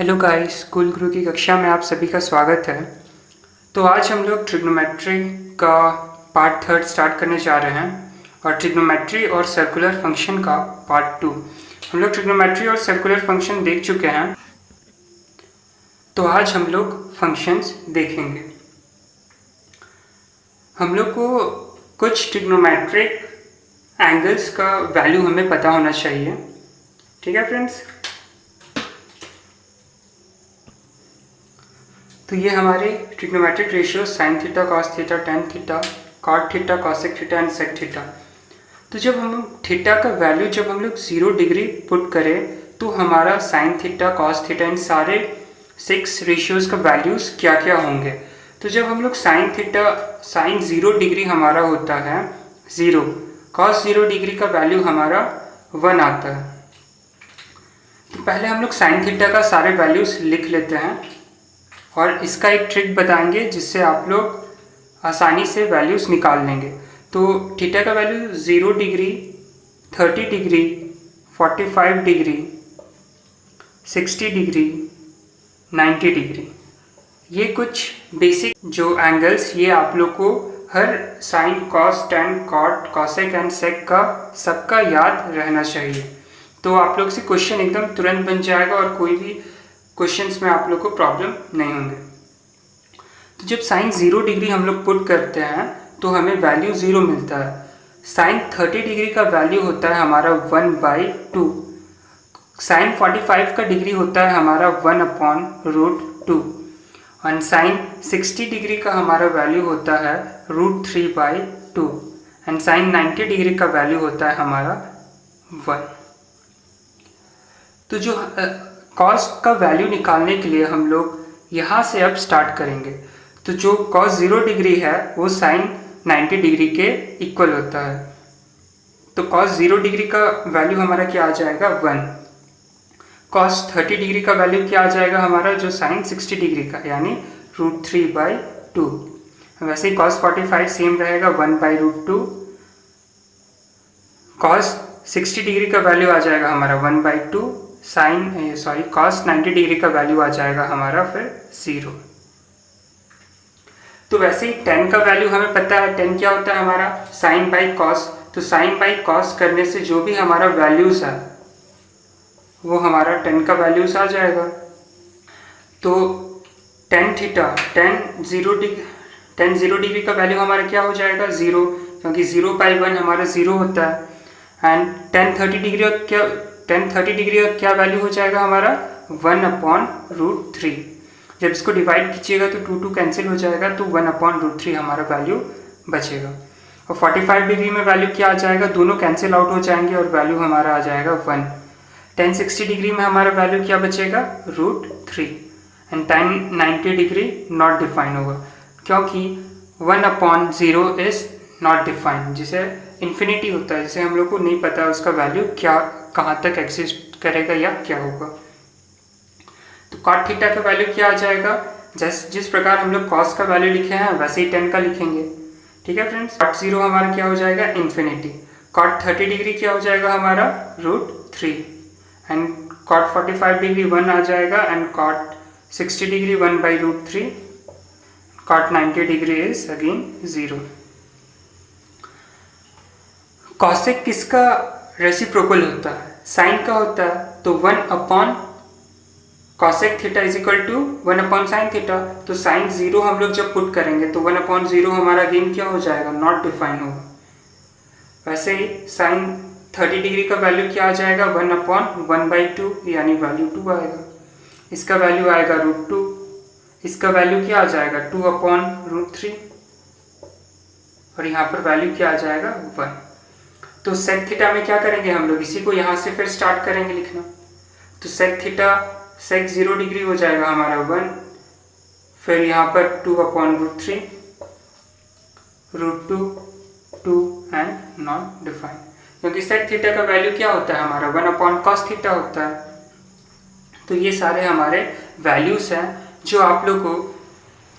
Hello guys, school गुरु की कक्षा में आप सभी का स्वागत है। तो आज हम लोग ट्रिग्नोमेट्री का पार्ट थर्ड स्टार्ट करने जा रहे हैं और ट्रिग्नोमेट्री और सर्कुलर फंक्शन का पार्ट टू। हम लोग ट्रिग्नोमेट्री और सर्कुलर फंक्शन देख चुके हैं, तो आज हम लोग फंक्शंस देखेंगे। हम लोग को कुछ ट्रिग्नोमेट्रिक एंगल्स का वैल्यू हमें पता होना चाहिए। ठीक है फ्रेंड्स, तो ये हमारे trigonometric ratio sine theta, cos theta, tan theta, cot theta, cosec theta and sec theta. तो जब हम थीटा का वैल्यू जब हम लोग 0 डिग्री पुट करें तो हमारा sign theta, cos theta in सारे 6 रेशियोज़ का वैल्यूज़ क्या क्या होंगे। तो जब हम लोग साइन थीटा, साइन 0 डिग्री हमारा होता है 0, कॉस 0 डिग्री का वैल्यू हमारा 1 आता है। तो पहले हम लोग साइन थीटा का सारे वैल्यूज़ लिख लेते हैं और इसका एक ट्रिक बताएंगे जिससे आप लोग आसानी से वैल्यूज़ निकाल लेंगे। तो थीटा का value 0 degree, 30 degree, 45 degree, 60 degree, 90 degree, ये कुछ बेसिक जो एंगल्स ये आप लोग को हर sine, cos, tan, cot, cosec and sec का सबका याद रहना चाहिए। तो आप लोग से क्वेश्चन एकदम तुरंत बन जाएगा और कोई भी क्वेश्चंस में आप लोग को प्रॉब्लम नहीं होंगे। तो जब साइन 0 डिग्री हम लोग पुट करते हैं तो हमें वैल्यू 0 मिलता है। साइन 30 डिग्री का वैल्यू होता है हमारा 1/2। साइन 45 का डिग्री होता है हमारा 1/√2 और साइन 60 डिग्री का हमारा वैल्यू होता है √3/2 एंड साइन 90 डिग्री का वैल्यू होता है हमारा 1। तो जो कॉस का वैल्यू निकालने के लिए हम लोग यहाँ से अब स्टार्ट करेंगे। तो जो कॉस 0 डिग्री है वो साइन 90 डिग्री के इक्वल होता है। तो कॉस 0 डिग्री का वैल्यू हमारा क्या आ जाएगा 1। कॉस 30 डिग्री का वैल्यू क्या आ जाएगा हमारा जो साइन 60 डिग्री का, यानी √3/2। वैसे ही कॉस 45 सेम रहेगा 1/√2। कॉस 60 डिग्री का वैल्यू आ जाएगा हमारा 1/2। कॉस 90 डिग्री का वैल्यू आ जाएगा हमारा फिर 0। तो वैसे ही टेन का वैल्यू हमें पता है, टेन क्या होता है हमारा साइन बाई कॉस। तो साइन बाई कॉस करने से जो भी हमारा वैल्यूज है वो हमारा टेन का वैल्यूज आ जाएगा। तो tan theta, ten zero degree का वैल्यू हमारा क्या हो जाएगा 0, क्योंकि 0/1 हमारा 0 होता है। एंड टेन 30 डिग्री का क्या वैल्यू हो जाएगा हमारा 1/√3। जब इसको डिवाइड कीजिएगा तो 2 कैंसिल हो जाएगा, तो 1/√3 हमारा वैल्यू बचेगा। और 45 डिग्री में वैल्यू क्या आ जाएगा, दोनों कैंसिल आउट हो जाएंगे और वैल्यू हमारा आ जाएगा 1। टेन 60 डिग्री में हमारा वैल्यू क्या बचेगा √3 and ten 90 degree not define होगा, क्योंकि 1/0 इज नॉट डिफाइंड, जिसे इन्फिनिटी होता है, जिसे हम लोग को नहीं पता उसका वैल्यू क्या कहाँ तक एग्जिस्ट करेगा या क्या होगा। तो कॉट थीटा का वैल्यू क्या आ जाएगा, जिस प्रकार हम लोग कॉस का वैल्यू लिखे हैं वैसे ही टेन का लिखेंगे। ठीक है फ्रेंड्स, कॉट 0 हमारा क्या हो जाएगा इन्फिनिटी। कॉट 30 डिग्री क्या हो जाएगा हमारा √3 एंड कॉट 45 डिग्री 1 आ जाएगा and cot 60 degree 1/√3। Cot 90 degree is again 0। Cosec किसका रेसिप्रोकल होता है, साइन का होता है। तो 1 cosec theta is equal to 1 sine theta. तो साइन 0 हम लोग जब पुट करेंगे तो 1/0 हमारा गेन क्या हो जाएगा, नॉट डिफाइन होगा। वैसे ही साइन 30 डिग्री का वैल्यू क्या आ जाएगा 1/1/2, यानी वैल्यू 2 आएगा। इसका वैल्यू आएगा √2। इसका वैल्यू क्या आ जाएगा 2/√3 और यहाँ पर वैल्यू क्या आ जाएगा 1। तो सेक थीटा में क्या करेंगे हम लोग, इसी को यहाँ से फिर स्टार्ट करेंगे लिखना। तो सेक थीटा, सेक 0 डिग्री हो जाएगा हमारा 1, फिर यहाँ पर 2/√3, √2, 2 एंड नॉट डिफाइन, क्योंकि सेक थीटा का वैल्यू क्या होता है हमारा 1/cos थीटा होता है। तो ये सारे हमारे वैल्यूज हैं जो आप लोग को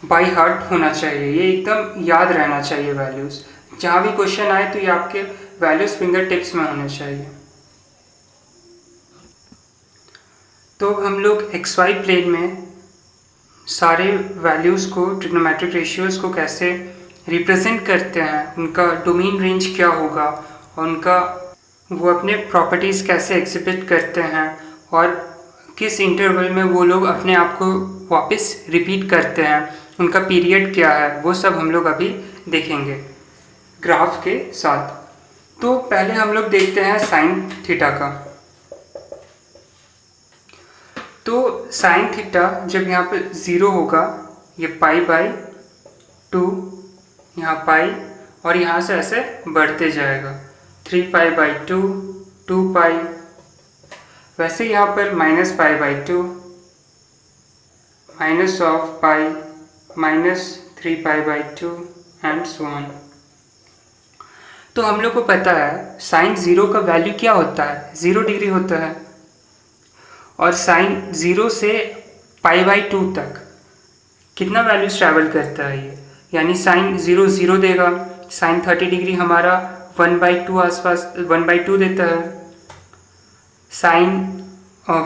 बाई हार्ट होना चाहिए, ये एकदम याद रहना चाहिए वैल्यूज। जहाँ भी क्वेश्चन आए तो ये आपके वैल्यूज फिंगर टिप्स में होने चाहिए। तो हम लोग एक्स वाई प्लेन में सारे वैल्यूज़ को, ट्रिग्नोमेट्रिक रेशियोज़ को कैसे रिप्रेजेंट करते हैं, उनका डोमेन रेंज क्या होगा और उनका वो अपने प्रॉपर्टीज़ कैसे एग्जिबिट करते हैं और किस इंटरवल में वो लोग अपने आप को वापस रिपीट करते हैं, उनका पीरियड क्या है, वो सब हम लोग अभी देखेंगे ग्राफ के साथ। तो पहले हम लोग देखते हैं साइन थीटा का। तो साइन थीटा जब यहाँ पे 0 होगा, ये π/2, यहाँ पाई और यहाँ से ऐसे बढ़ते जाएगा 3π/2, 2π, वैसे यहाँ पर -π/2, -π, -3π/2 एंड सो ऑन। तो हम लोग को पता है साइन 0 का वैल्यू क्या होता है, 0 डिग्री होता है। और साइन 0 से π/2 तक कितना वैल्यूज ट्रैवल करता है ये, यानी साइन 0 0 देगा, साइन 30 डिग्री हमारा 1/2 आसपास 1/2 देता है, साइन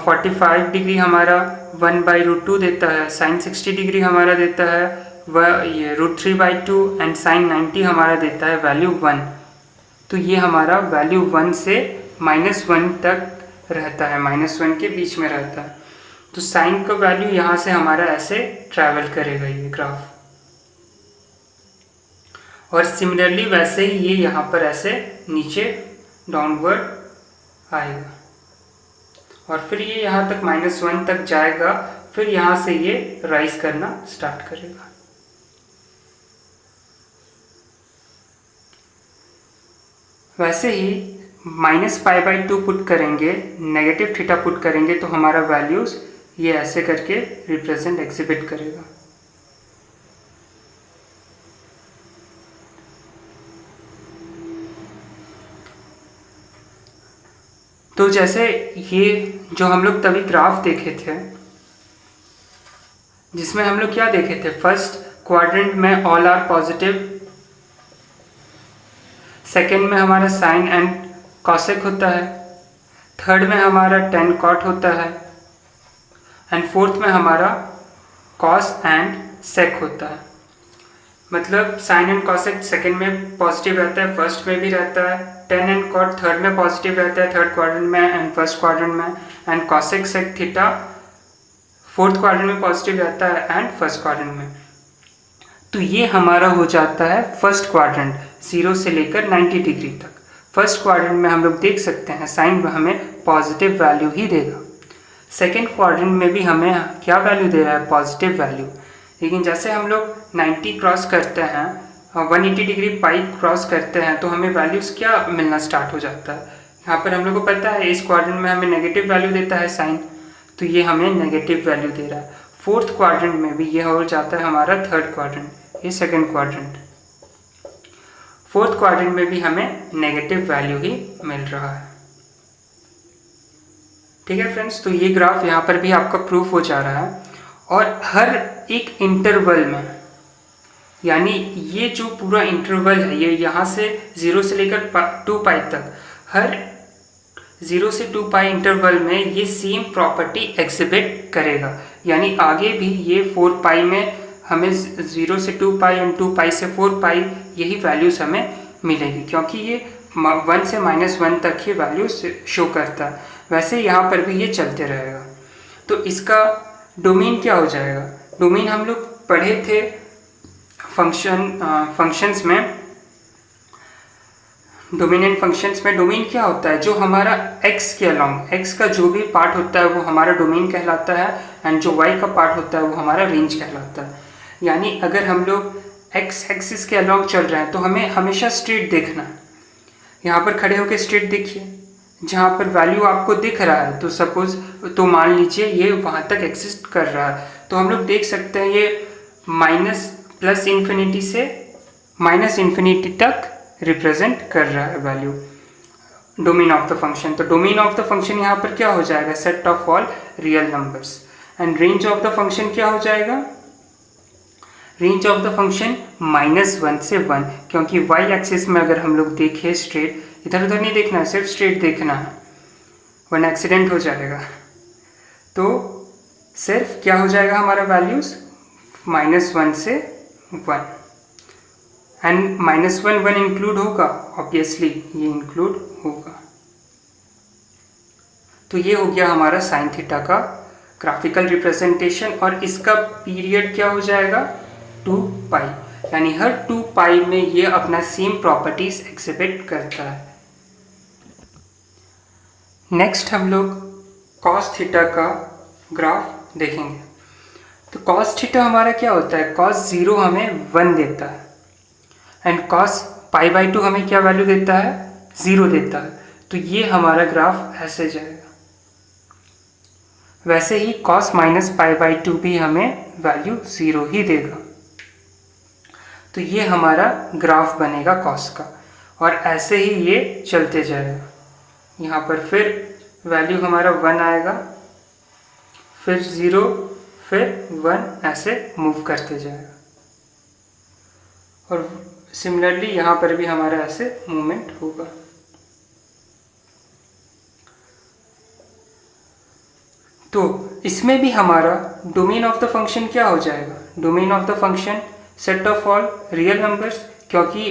45 डिग्री हमारा 1/√2 देता है, साइन 60 डिग्री हमारा देता है वह ये √3/2 एंड साइन 90 हमारा देता है वैल्यू 1। तो ये हमारा वैल्यू 1 से -1 तक रहता है, -1 के बीच में रहता है। तो साइन का वैल्यू यहाँ से हमारा ऐसे ट्रैवल करेगा ये ग्राफ, और सिमिलरली वैसे ही ये यहाँ पर ऐसे नीचे डाउनवर्ड आएगा और फिर ये यहाँ तक -1 तक जाएगा, फिर यहाँ से ये राइज करना स्टार्ट करेगा। वैसे ही -π/2 पुट करेंगे, नेगेटिव थीटा पुट करेंगे तो हमारा वैल्यूज ये ऐसे करके रिप्रेजेंट एग्जिबिट करेगा। तो जैसे ये जो हम लोग तभी ग्राफ देखे थे, जिसमें हम लोग क्या देखे थे, फर्स्ट क्वाड्रेंट में ऑल आर पॉजिटिव, सेकेंड में हमारा साइन एंड कॉसेक होता है, थर्ड में हमारा tan cot होता है एंड फोर्थ में हमारा cos एंड sec होता है। मतलब साइन एंड कॉसेक सेकेंड में पॉजिटिव रहता है, फर्स्ट में भी रहता है, tan एंड cot थर्ड में पॉजिटिव रहता है, थर्ड क्वाड्रेंट में एंड फर्स्ट क्वाड्रेंट में, and cosec sec theta fourth quadrant में पॉजिटिव रहता है एंड फर्स्ट क्वाड्रेंट में। तो ये हमारा हो जाता है फर्स्ट क्वाड्रेंट 0 से लेकर 90 डिग्री तक। फर्स्ट क्वाड्रेंट में हम लोग देख सकते हैं साइन हमें पॉजिटिव वैल्यू ही देगा, सेकेंड क्वाड्रेंट में भी हमें क्या वैल्यू दे रहा है, पॉजिटिव वैल्यू। लेकिन जैसे हम लोग 90 क्रॉस करते हैं, 180 डिग्री पाई क्रॉस करते हैं, तो हमें वैल्यूज़ क्या मिलना स्टार्ट हो जाता है। यहाँ पर हम लोग को पता है इस क्वाड्रेंट में हमें नेगेटिव वैल्यू देता है साइन, तो ये हमें नेगेटिव वैल्यू दे रहा है। फोर्थ क्वाड्रेंट में भी ये हो जाता है हमारा थर्ड क्वाड्रेंट, ये सेकेंड क्वाड्रेंट, फोर्थ क्वाड्रेंट में भी हमें नेगेटिव वैल्यू ही मिल रहा है। ठीक है फ्रेंड्स, तो ये ग्राफ यहाँ पर भी आपका प्रूफ हो जा रहा है। और हर एक इंटरवल में, यानी ये जो पूरा इंटरवल है, ये यहाँ से 0 से लेकर 2π तक, हर 0 से 2π इंटरवल में ये सेम प्रॉपर्टी एग्जिबिट करेगा। यानी आगे भी ये 4π में हमें 0 से 2π एंड 2π से 4π यही वैल्यूज़ हमें मिलेगी, क्योंकि ये 1 से -1 तक ही वैल्यू शो करता है। वैसे यहाँ पर भी ये चलते रहेगा। तो इसका डोमेन क्या हो जाएगा, डोमेन हम लोग पढ़े थे फंक्शंस में, डोमेन एंड फंक्शंस में डोमेन क्या होता है, जो हमारा x के अलॉन्ग, x का जो भी पार्ट होता है वो हमारा डोमेन कहलाता है, एंड जो y का पार्ट होता है वो हमारा रेंज कहलाता है। यानी अगर हम लोग x एक्सिस के अलॉन्ग चल रहे हैं तो हमें हमेशा स्ट्रेट देखना है। यहाँ पर खड़े होकर स्ट्रेट देखिए, जहाँ पर वैल्यू आपको दिख रहा है तो सपोज, तो मान लीजिए ये वहाँ तक एग्जिस्ट कर रहा है, तो हम लोग देख सकते हैं ये +∞ से -∞ तक रिप्रेजेंट कर रहा है value, domain of the function. तो डोमेन ऑफ द फंक्शन यहाँ पर क्या हो जाएगा, set of all real numbers. And range of the function क्या हो जाएगा, रेंज ऑफ द फंक्शन -1 से 1, क्योंकि y एक्सिस में अगर हम लोग देखें स्ट्रेट, इधर उधर नहीं देखना है, सिर्फ स्ट्रेट देखना है, वरना एक्सीडेंट हो जाएगा। तो सिर्फ क्या हो जाएगा हमारा वैल्यूज़ -1 से 1, एंड -1 इंक्लूड होगा, ऑब्वियसली ये इंक्लूड होगा। तो ये हो गया हमारा साइन थीटा का ग्राफिकल रिप्रेजेंटेशन, और इसका पीरियड क्या हो जाएगा 2 पाई, यानी हर 2 पाई में ये अपना सेम प्रॉपर्टीज एक्सिबिट करता है। नेक्स्ट हम लोग कॉस थीटा का ग्राफ देखेंगे। तो कॉस थीटा हमारा क्या होता है, कॉस 0 हमें 1 देता है, एंड कॉस π/2 हमें क्या वैल्यू देता है, 0 देता है। तो ये हमारा ग्राफ ऐसे जाएगा। वैसे ही cos -π/2 भी हमें वैल्यू 0 ही देगा। तो ये हमारा ग्राफ बनेगा cos का, और ऐसे ही ये चलते जाएगा। यहाँ पर फिर वैल्यू हमारा 1 आएगा, फिर 0, फिर 1, ऐसे मूव करते जाएगा। और सिमिलरली यहाँ पर भी हमारा ऐसे मूवमेंट होगा। तो इसमें भी हमारा डोमेन ऑफ द फंक्शन क्या हो जाएगा, domain of the function set of all real numbers, क्योंकि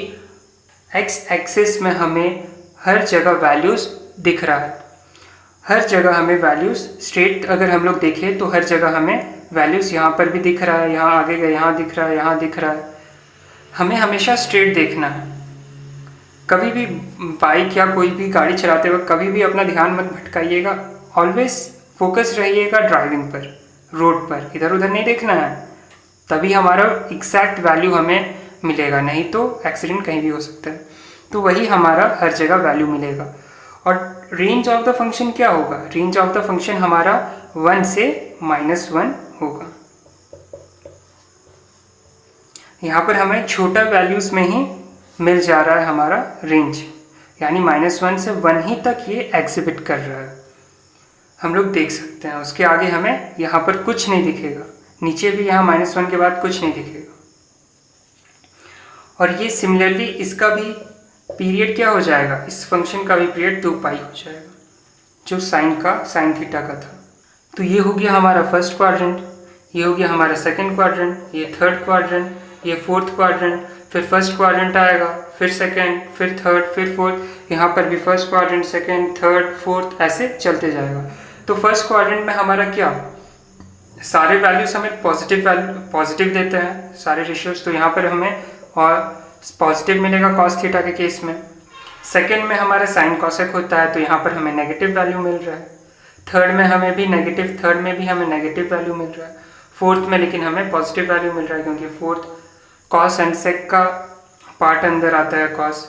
एक्स एक्सिस में हमें हर जगह वैल्यूज़ दिख रहा है, हर जगह हमें वैल्यूज़ स्ट्रेट अगर हम लोग देखें तो हर जगह हमें वैल्यूज़ यहाँ पर भी दिख रहा है, यहाँ आगे गए, यहाँ दिख रहा है, यहाँ दिख रहा है। हमें हमेशा स्ट्रेट देखना है। कभी भी बाइक या कोई भी गाड़ी चलाते वक्त कभी भी अपना ध्यान मत भटकाइएगा, ऑलवेज फोकस रहिएगा ड्राइविंग पर, रोड पर, इधर उधर नहीं देखना है, तभी हमारा एग्जैक्ट वैल्यू हमें मिलेगा, नहीं तो एक्सीडेंट कहीं भी हो सकता है। तो वही हमारा हर जगह वैल्यू मिलेगा। और रेंज ऑफ द फंक्शन क्या होगा, रेंज ऑफ द फंक्शन हमारा 1 से -1 होगा। यहाँ पर हमें छोटा वैल्यूज़ में ही मिल जा रहा है हमारा रेंज, यानी -1 से 1 ही तक ये एग्जिबिट कर रहा है, हम लोग देख सकते हैं। उसके आगे हमें यहाँ पर कुछ नहीं दिखेगा, नीचे भी यहाँ -1 के बाद कुछ नहीं दिखेगा। और ये सिमिलरली इसका भी पीरियड क्या हो जाएगा, इस फंक्शन का भी पीरियड 2 पाई हो जाएगा, जो साइन थीटा का था। तो ये हो गया हमारा फर्स्ट क्वाड्रेंट, ये हो गया हमारा सेकंड क्वाड्रेंट, ये थर्ड क्वाड्रेंट, ये फोर्थ क्वाड्रेंट, फिर फर्स्ट क्वाड्रेंट आएगा, फिर सेकंड, फिर थर्ड, फिर फोर्थ, यहाँ पर भी first quadrant, second, third, fourth, ऐसे चलते जाएगा। तो फर्स्ट क्वाड्रेंट में हमारा क्या, सारे वैल्यूज हमें पॉजिटिव देते हैं, सारे रेशियोज, तो यहाँ पर हमें और पॉजिटिव मिलेगा कॉस थीटा के केस में। सेकंड में हमारा साइन कॉसेक होता है, तो यहाँ पर हमें नेगेटिव वैल्यू मिल रहा है। थर्ड में हमें भी नेगेटिव, थर्ड में भी हमें नेगेटिव वैल्यू मिल रहा है। फोर्थ में लेकिन हमें पॉजिटिव वैल्यू मिल रहा है, क्योंकि फोर्थ कॉस एंड सेक का पार्ट अंदर आता है कॉस,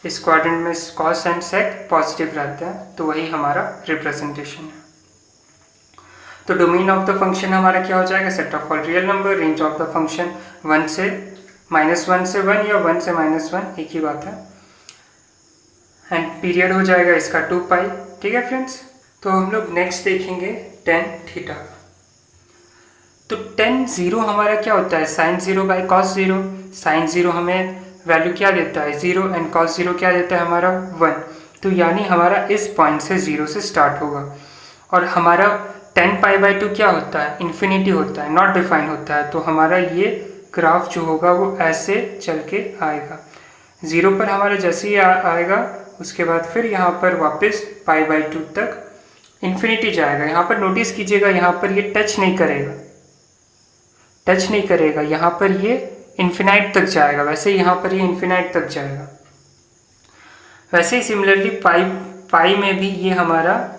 इस क्वाड्रेंट में कॉस एंड सेक पॉजिटिव रहते हैं, तो वही हमारा रिप्रेजेंटेशन है। तो डोमेन ऑफ द फंक्शन हमारा क्या हो जाएगा, set of all real number, range of the function 1 से -1 से 1 या 1 से -1 एक ही बात है, एंड पीरियड हो जाएगा इसका 2 पाई। ठीक है फ्रेंड्स, तो हम लोग नेक्स्ट देखेंगे tan थीटा। तो tan 0 हमारा क्या होता है, साइन 0 बाई कॉस 0। साइन 0 हमें वैल्यू क्या देता है 0, एंड कॉस 0 क्या देता है हमारा 1। तो यानी हमारा इस पॉइंट से 0 से स्टार्ट होगा, और हमारा tan π/2 क्या होता है, इन्फिनिटी होता है, नॉट डिफाइन होता है। तो हमारा ये ग्राफ जो होगा वो ऐसे चल के आएगा, 0 पर हमारा जैसे ही आएगा, उसके बाद फिर यहाँ पर वापस π/2 तक इन्फिनिटी जाएगा। यहाँ पर नोटिस कीजिएगा, यहाँ पर ये टच नहीं करेगा, यहाँ पर ये इन्फिनाइट तक जाएगा, वैसे यहाँ पर ये इन्फिनाइट तक जाएगा। वैसे ही सिमिलरली पाई में भी ये हमारा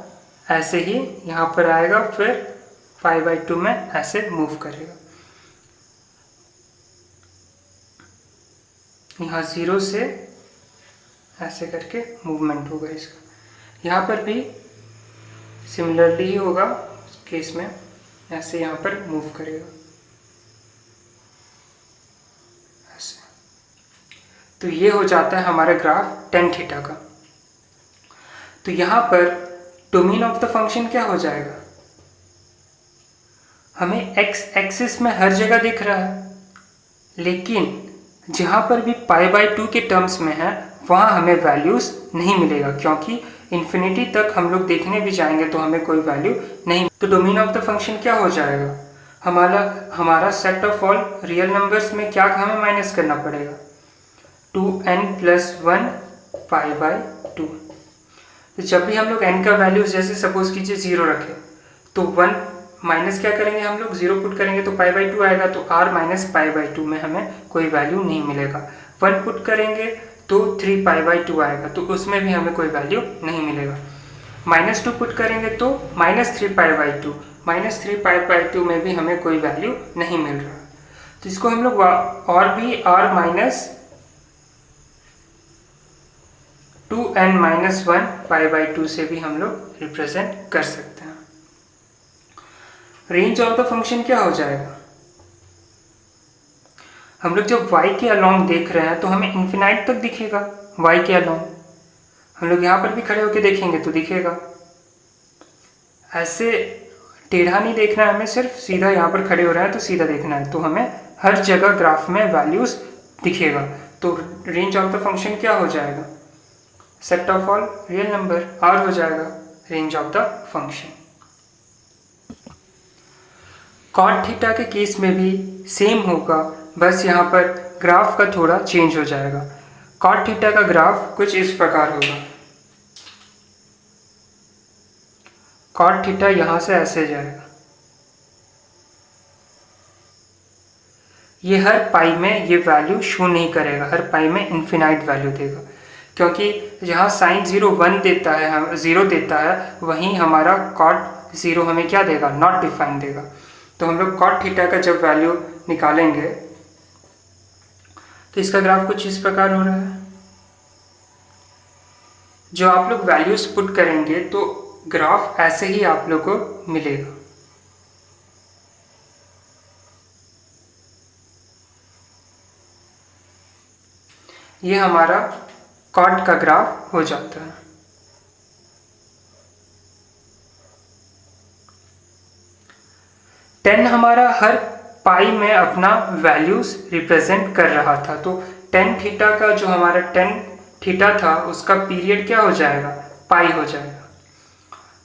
ऐसे ही यहाँ पर आएगा, फिर π/2 में ऐसे मूव करेगा। यहाँ 0 से ऐसे करके मूवमेंट होगा इसका। यहाँ पर भी सिमिलरली ही होगा, केस में ऐसे यहाँ पर मूव करेगा ऐसे। तो ये हो जाता है हमारा ग्राफ tan थीटा का। तो यहाँ पर डोमेन ऑफ द फंक्शन क्या हो जाएगा, हमें x एक्सिस में हर जगह दिख रहा है, लेकिन जहाँ पर भी π/2 के टर्म्स में है वहाँ हमें वैल्यूज़ नहीं मिलेगा, क्योंकि इन्फिनिटी तक हम लोग देखने भी जाएंगे तो हमें कोई वैल्यू नहीं। तो डोमेन ऑफ द फंक्शन क्या हो जाएगा, हमारा set of all real numbers में क्या हमें माइनस करना पड़ेगा, 2n+1 π/2। तो जब भी हम लोग n का वैल्यूज जैसे सपोज कीजिए 0 रखें तो 1 माइनस क्या करेंगे, हम लोग 0 पुट करेंगे तो π/2 आएगा, तो r माइनस π/2 में हमें कोई वैल्यू नहीं मिलेगा। 1 पुट करेंगे तो 3 π/2 आएगा, तो उसमें भी हमें कोई वैल्यू नहीं मिलेगा। -2 पुट करेंगे तो -3 π/2, -3 π/2 में भी हमें कोई वैल्यू नहीं मिल रहा। तो इसको हम लोग और भी r माइनस 2n-1 π/2 से भी हम लोग रिप्रेजेंट कर सकते हैं। रेंज ऑफ द फंक्शन क्या हो जाएगा, हम लोग जब y के अलोंग देख रहे हैं तो हमें इन्फिनाइट तक दिखेगा y के अलोंग। हम लोग यहाँ पर भी खड़े होकर देखेंगे तो दिखेगा, ऐसे टेढ़ा नहीं देखना है हमें, सिर्फ सीधा यहाँ पर खड़े हो रहे हैं तो सीधा देखना है, तो हमें हर जगह ग्राफ में वैल्यूज दिखेगा। तो रेंज ऑफ द फंक्शन क्या हो जाएगा, set of all real number r हो जाएगा range of the function. Cot theta के केस में भी सेम होगा, बस यहाँ पर ग्राफ का थोड़ा चेंज हो जाएगा। कॉट थीटा का ग्राफ कुछ इस प्रकार होगा, कॉट थीटा यहाँ से ऐसे जाएगा, ये हर पाई में ये वैल्यू शो नहीं करेगा, हर पाई में इन्फिनाइट वैल्यू देगा, क्योंकि जहाँ साइन 0 1 देता है, 0 देता है, वहीं हमारा कॉट 0 हमें क्या देगा, नॉट डिफाइन देगा। तो हम लोग कॉट थीटा का जब वैल्यू निकालेंगे तो इसका ग्राफ कुछ इस प्रकार हो रहा है। जो आप लोग वैल्यूज पुट करेंगे तो ग्राफ ऐसे ही आप लोग को मिलेगा। ये हमारा कॉट का ग्राफ हो जाता है। टेन हमारा हर पाई में अपना वैल्यूज रिप्रेजेंट कर रहा था, तो टेन थीटा का जो हमारा टेन थीटा था उसका पीरियड क्या हो जाएगा, पाई हो जाएगा।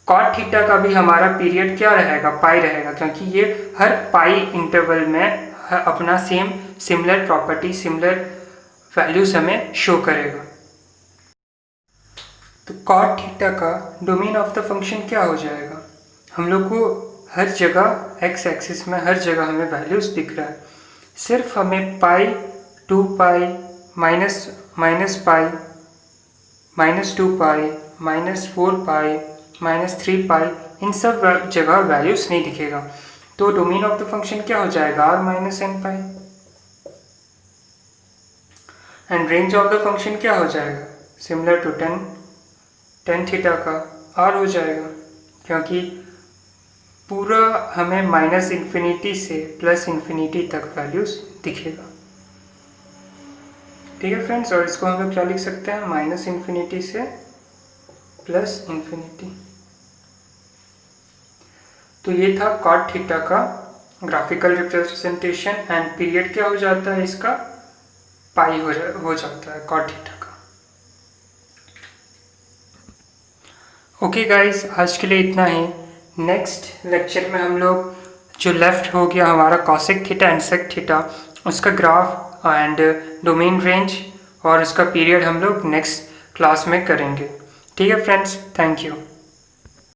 कॉट थीटा का भी हमारा पीरियड क्या रहेगा, पाई रहेगा, क्योंकि ये हर पाई इंटरवल में अपना सिमिलर प्रॉपर्टी, सिमिलर वैल्यूज हमें शो करेगा। तो कॉट थीटा का डोमेन ऑफ द फंक्शन क्या हो जाएगा, हम लोग को हर जगह एक्स एक्सिस में हर जगह हमें वैल्यूज दिख रहा है, सिर्फ हमें पाई, 2 पाई, माइनस पाई, -2 पाई, -4 पाई, -3 पाई, इन सब जगह वैल्यूज नहीं दिखेगा। तो डोमेन ऑफ द फंक्शन क्या हो जाएगा, r minus n pi. And range of the function क्या हो जाएगा, सिमिलर टू टेन थीटा का r हो जाएगा, क्योंकि पूरा हमें -∞ से +∞ तक वैल्यूज दिखेगा। ठीक है फ्रेंड्स, और इसको हम लोग क्या लिख सकते हैं, -∞ से +∞। तो ये था कॉट थीटा का ग्राफिकल रिप्रेजेंटेशन, एंड पीरियड क्या हो जाता है इसका, पाई हो जाता है कॉट थीटा का। ओके गाइस, आज के लिए इतना ही। नेक्स्ट लेक्चर में हम लोग जो लेफ्ट हो गया हमारा cosec theta and sec theta, उसका ग्राफ एंड डोमेन रेंज और उसका पीरियड हम लोग नेक्स्ट क्लास में करेंगे। ठीक है फ्रेंड्स, थैंक यू।